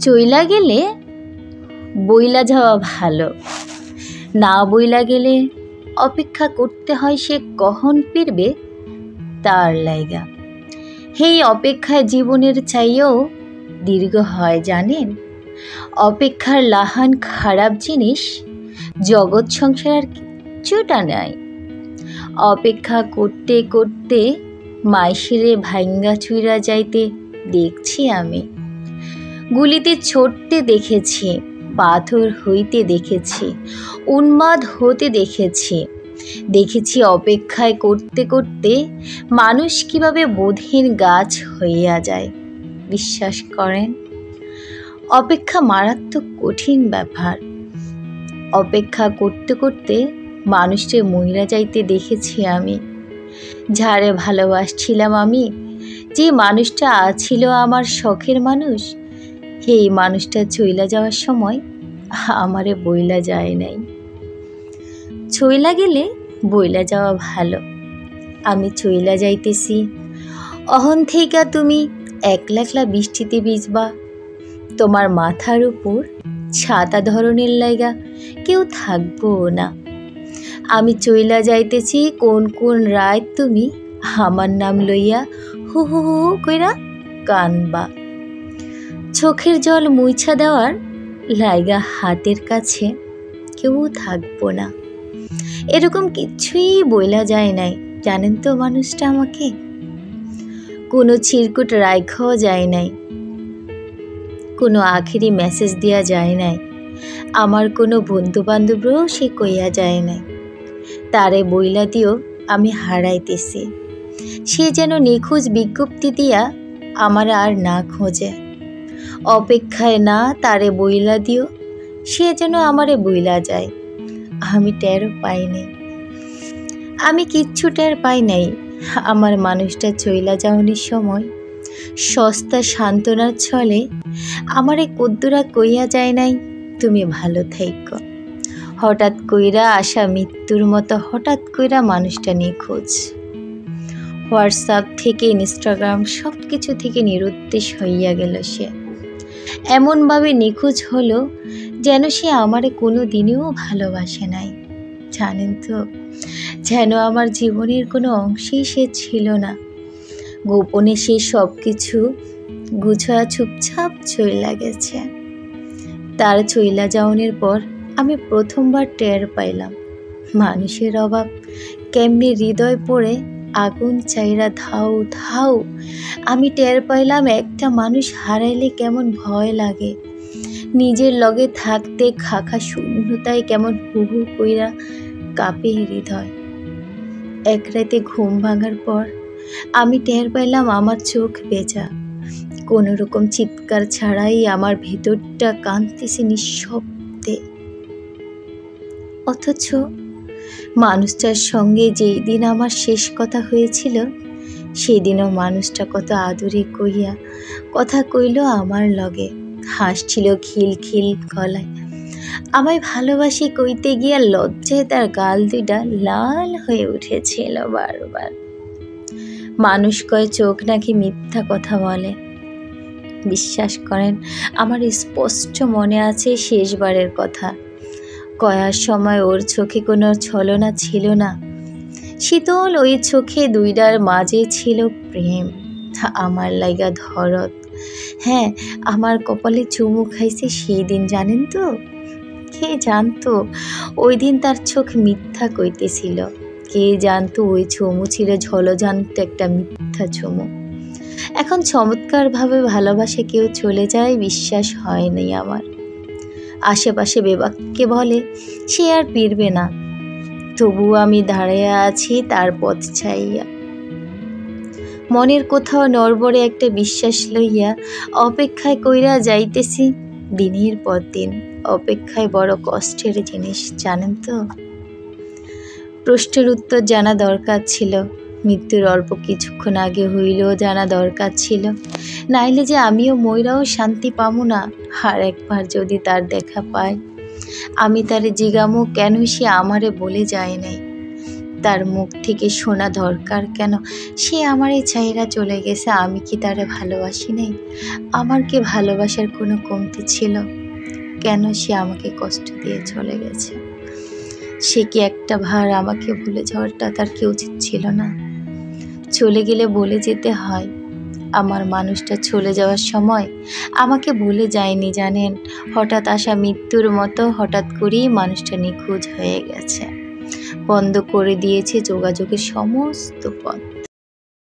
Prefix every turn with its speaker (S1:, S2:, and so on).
S1: চইলা গেলে বইলা যাওয়া ভালো, না বইলা গেলে অপেক্ষা করতে হয় সে কখন ফিরবে তার লাইগা। এই অপেক্ষায় জীবনের চাইও দীর্ঘ হয় জানেন। অপেক্ষার লাহান খারাপ জিনিস, জগৎ সংসার আর কিচ্ছুটা নাই। অপেক্ষা করতে করতে মাইশিরে ভাঙ্গা চুইরা যাইতে দেখছি আমি, গুলিতে ছড়তে দেখেছি, পাথর হইতে দেখেছি, উন্মাদ হতে দেখেছি। দেখেছি অপেক্ষায় করতে করতে মানুষ কিভাবে বোধের গাছ হইয়া যায়। বিশ্বাস করেন, অপেক্ষা মারাত্মক কঠিন ব্যাপার। অপেক্ষা করতে করতে মানুষকে মইরা যাইতে দেখেছি আমি। যারে ভালোবাসছিলাম আমি, যে মানুষটা আছিল আমার শখের মানুষ, এই মানুষটা চইলা যাওয়ার সময় আমারে বইলা যায় নাই। চইলা গেলে বইলা যাওয়া ভালো। আমি চইলা যাইতেছি, অহন থেইকা তুমি একলা একলা বৃষ্টিতে ভিজবা। তোমার মাথার উপর ছাতা ধরনের লাইগা কেউ থাকবো না। আমি চইলা যাইতেছি, কোন কোন রাত তুমি আমার নাম লইয়া হু হু হু কইরা কানবা। চোখের জল মুইছা দেওয়ার লাইগা হাতের কাছে কেউ থাকবো না। এরকম কিছুই বইলা যায় নাই জানেন তো মানুষটা আমাকে। কোনো চিরকুট রাইখাও যায় নাই, কোনো আখেরি মেসেজ দেওয়া যায় নাই। আমার কোনো বন্ধু বান্ধবরাও সে কইয়া যায় নাই তারে বইলা দিও আমি হারাইতেছি। সে যেন নিখোঁজ বিজ্ঞপ্তি দিয়া আমার আর না খোঁজে। অপেক্ষায় না তারে বইলা দিও, সে যেন আমারে বইলা যায়। আমি টেরও পাই নাই, আমি কিচ্ছু টের পাই নাই। আমার মানুষটা চইলা যাওয়ার সময় সস্তা সান্ত্বনার ছলে আমারে কদ্দুরা কইয়া যায় নাই তুমি ভালো থাইকো। হঠাৎ কইরা আসা মৃত্যুর মতো হঠাৎ কইরা মানুষটা নিখোঁজ। হোয়াটসঅ্যাপ থেকে ইনস্টাগ্রাম সব কিছু থেকে নিরুদ্দেশ হইয়া গেল সে। এমনভাবে নিখোঁজ হলো যেন সে আমারে কোনো দিনেও ভালোবাসে নাই। জানেন তো, যেন আমার জীবনের কোনো অংশেই সে ছিল না। গোপনে সে সব কিছু গুছা চুপচাপ চইলা গেছে। তার চইলা যাওয়ার পর আমি প্রথমবার টের পাইলাম মানুষের অভাব কেমনি হৃদয় পড়ে আগুন চাইরা ধাউ ধাউ। আমি টের পাইলাম একটা মানুষ হারাইলে কেমন ভয় লাগে, নিজের লগে থাকতে খাখা শূন্যতায় কেমন হু হু কইরা কাঁপে হৃদয়। এক রাতে ঘুম ভাঙার পর আমি টের পাইলাম আমার চোখ বেজা। কোনো রকম চিৎকার ছাড়াই আমার ভেতরটা কাঁদতেছে নিঃশব্দে। অথচ মানুষটার সঙ্গে যেই দিন আমার শেষ কথা হয়েছিল, সেদিনও মানুষটা কত আদরে কইয়া কথা কইল আমার লগে, হাসছিল খিলখিল গলায়। আমায় ভালোবাসি কইতে গিয়া লজ্জায় তার গাল দুইটা লাল হয়ে উঠেছিল বারবার। মানুষ কয় চোখ নাকি মিথ্যা কথা বলে। বিশ্বাস করেন, আমার স্পষ্ট মনে আছে শেষবারের কথা। কয়ার সময় ওর চোখে কোনো ছলনা ছিল না। শীতল ওই চোখে দুইটার মাঝে ছিল প্রেম, আমার লাইগা ধরত। হ্যাঁ, আমার কপালে চুমু খাইছে সেই দিন জানেন তো। কে জানতো ওই দিন তার চোখ মিথ্যা কইতেছিল? কে জানতো ওই চুমু ছিল ঝলজান্ত একটা মিথ্যা চুমু। এখন চমৎকারভাবে ভালোবাসে কেউ চলে যায় বিশ্বাস হয়নি আমার। আশেপাশে বেবাক্যে বলে সে আর ফিরবে না, তবুও আমি দাঁড়িয়ে আছি তার পথ চাইয়া। মনের কোথাও নড়বড়ে একটা বিশ্বাস লইয়া অপেক্ষায় কইরা যাইতেছি দিনের পর দিন। অপেক্ষায় বড় কষ্টের জিনিস জানেন তো। প্রশ্নের উত্তর জানা দরকার ছিল, মৃত্যুর অল্প কিছুক্ষণ আগে হইলেও জানা দরকার ছিল, নাইলে যে আমিও মইরাও শান্তি পামু না। আর একবার যদি তার দেখা পাই, আমি তারে জিগামু কেন সে আমারে বলে যায় নাই। তার মুখ থেকে শোনা দরকার কেন সে আমারে ছাইরা চলে গেছে, আমি কি তারে ভালোবাসি নাই? আমার কি ভালোবাসার কোনো কমতি ছিল? কেন সে আমাকে কষ্ট দিয়ে চলে গেছে? সে কি একটা ভার আমাকে ভুলে যাওয়াটা তার কি উচিত ছিল না? চলে গেলে বলে যেতে হয়, আমার মানুষটা চলে যাওয়ার সময় আমাকে ভুলে যায়নি জানেন। হঠাৎ আসা মৃত্যুর মতো হঠাৎ করেই মানুষটা নিখোঁজ হয়ে গেছে, বন্ধ করে দিয়েছে যোগাযোগের সমস্ত পথ।